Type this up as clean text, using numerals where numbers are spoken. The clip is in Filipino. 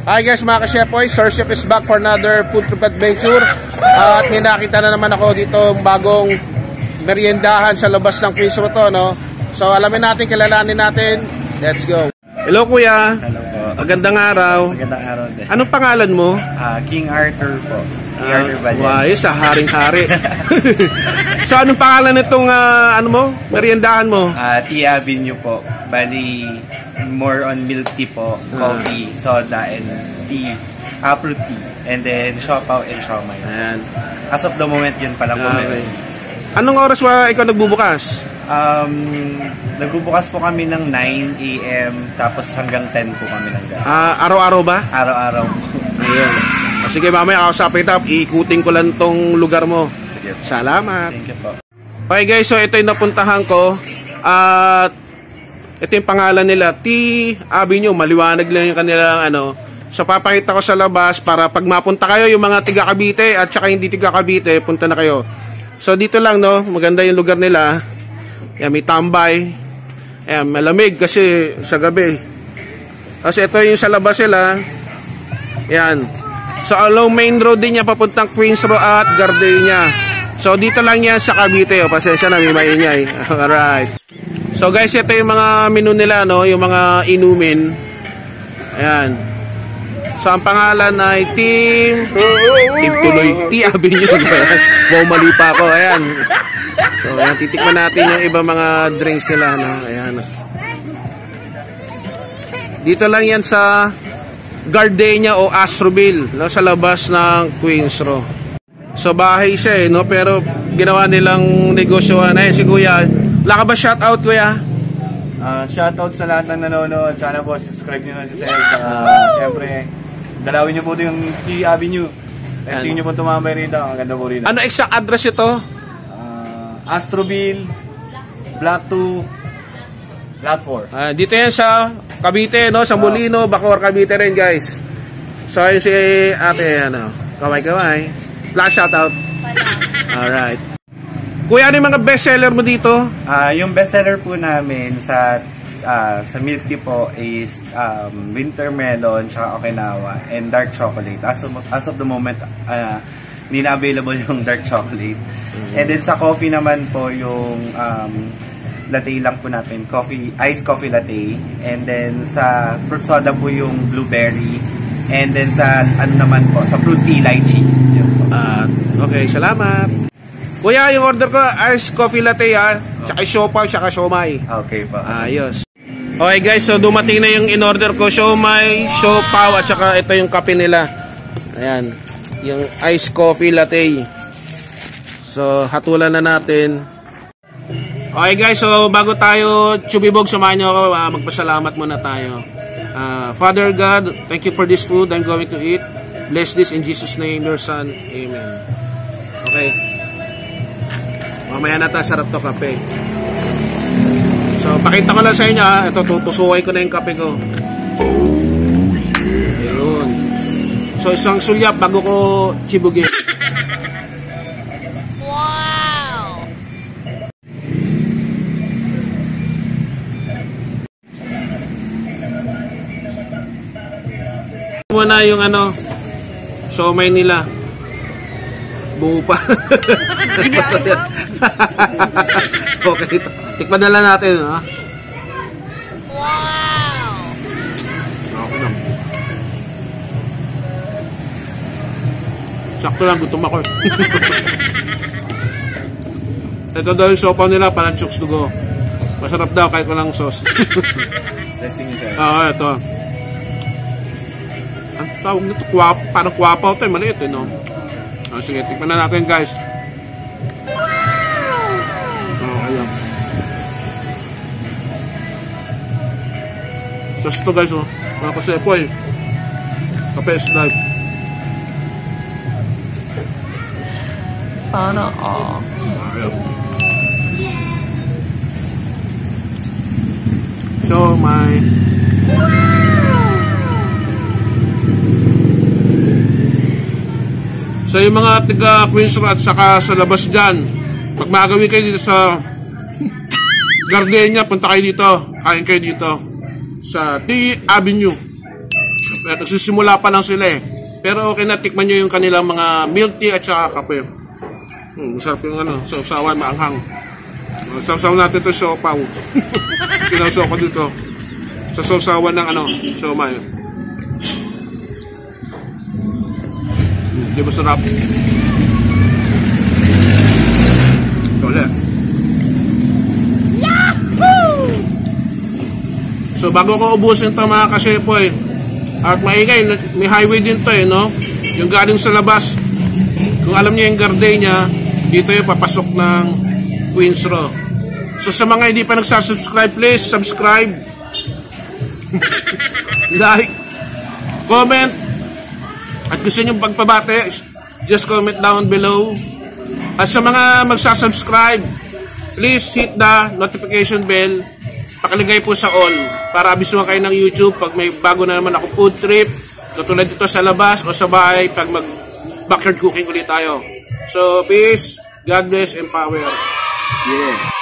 Hi guys mga ka-Shepoy, Sir Chef is back for another food trip adventure. At may nakita na naman ako dito bagong meriendahan sa labas ng Queens Road to, no? So alamin natin, kilalanin natin. Let's go. Hello kuya. Hello po. Magandang araw. Magandang araw din. Anong pangalan mo? King Arthur po. King Arthur Valles. Wow, sa haring-hari. So anong pangalan nitong ano mo? Meriendahan mo? Tea Avenue po. Bali, more on milk tea po, coffee, soda, and tea. Fruit tea. And then, siopaw and siomai. Ayan. As of the moment, yun pala po. Okay. Anong oras ikaw nagbubukas? Nagbubukas po kami ng 9 AM, tapos hanggang 10 po kami ng gabi. Araw-araw ba? Araw-araw. Ayun. Sige, mamaya kausapin kita. Iikutin ko lang tong lugar mo. Sige. Salamat. Thank you po. Okay guys, so ito yung napuntahan ko. At ito yung pangalan nila, Tea Avenue. Maliwanag lang yung kanilang ano. So papakita ko sa labas para pag mapunta kayo, yung mga tiga Cavite at saka hindi tiga Cavite, punta na kayo. So dito lang, no, maganda yung lugar nila. Ayan, may tambay. Ayan, malamig kasi sa gabi. Kasi ito yung sa labas sila. Ayan. So along main road din niya papuntang Queens Road at Gardenia. So dito lang yan sa Cavite. O, pasensya na, may maingay. Alright. So guys, ito yung mga menu nila, no, yung mga inumin. Ayan. So ang pangalan ay Team Tea Avenue. Wow, mali pa ako. Ayan. So ayan, titikman natin yung iba mga drinks nila, no? Ayan. Dito lang yan sa Gardenia o Astroville, no, sa labas ng Queens Road. So bahay siya, no, pero ginawa nilang negosyoan. Ayan si Kuya. Wala ka ba shoutout, Kuya? Shoutout sa lahat ng nanonood. Sana po subscribe nyo na si Sir. Siyempre, dalawin nyo po ito yung Tea Avenue. Testing nyo po tumambay rito. Ang ganda po rito. Ano exact address ito? Astroville, Block 2, Lot 4. Dito yan sa Cavite, no? Sa Molino, Bacoor, Cavite rin, guys. So yun si ate, ano, kaway-kaway. Flash shoutout. Alright. Kuya, ano yung mga bestseller mo dito? Yung bestseller po namin sa milk tea po is winter melon, tsaka Okinawa, and dark chocolate. As of the moment, hindi na available yung dark chocolate. And then sa coffee naman po, yung latte lang po natin, iced coffee latte. And then sa fruit soda po yung blueberry. And then sa ano naman po, sa fruit tea, lychee. Okay, salamat. Kuya, yung order ko, iced coffee latte, tsaka siopaw, tsaka siomai. Okay po. Ayos. Okay guys, so dumating na yung in-order ko, siomai, siopaw, at tsaka ito yung kape nila. Ayan, yung iced coffee latte. So, hatulan na natin. Okay guys, so bago tayo chubibog, samahan nyo ako, magpasalamat muna tayo. Father God, thank you for this food I'm going to eat. Bless this in Jesus' name, your Son. Amen. Okay. Mamaya na tayo, sarap to kape. So, pakita ko lang sa inyo, ito, tutusuway ko na yung kape ko. Ayun. So, isang sulyap bago ko chibugin. Wow! Muna yung ano, siomai nila. Buo pa. Okay, tikman na lang natin, ha? Wow! Okay lang. Sakto lang, gutom ako. Ito daw yung sopa nila, parang chooks to go. Masarap daw kahit walang sauce. Testing sir. Ito. Ang tawag nito, parang kwapaw ito, maliit, no? Sige, tikman na natin, guys. Ayan. Tapos ito, guys, mga kasepoy. Kape is life. Sana all. So, my... So yung mga tiga Queens Road at saka sa labas dyan, pag magawi kayo dito sa Gardenia, punta kayo dito, kain kayo dito sa Tea Avenue. Nagsisimula pa lang sila eh. Pero okay na, tikman nyo yung kanilang mga milk tea at saka kape. Masarap yung ano, sausawan, maanghang. Sausaw natin ito sa opaw. Sinausaw ko dito. Sa sausawan ng ano, siomay. Di ba sarap? Ito ulit. So bago ko ubusin ito mga kasepoy, at maingay, may highway din to eh, no? Yung galing sa labas. Kung alam niyo yung gardenia, dito yung papasok ng Queens Row. So sa mga hindi pa nagsasubscribe, please subscribe. Like, comment, at gusto nyo pagpabate, just comment down below. At sa mga magsasubscribe, please hit the notification bell. Pakalagay po sa all para abisuhan kayo ng YouTube pag may bago na naman ako food trip, katulad dito sa labas o sa bahay pag mag backyard cooking ulit tayo. So peace, God bless, and power. Yeah.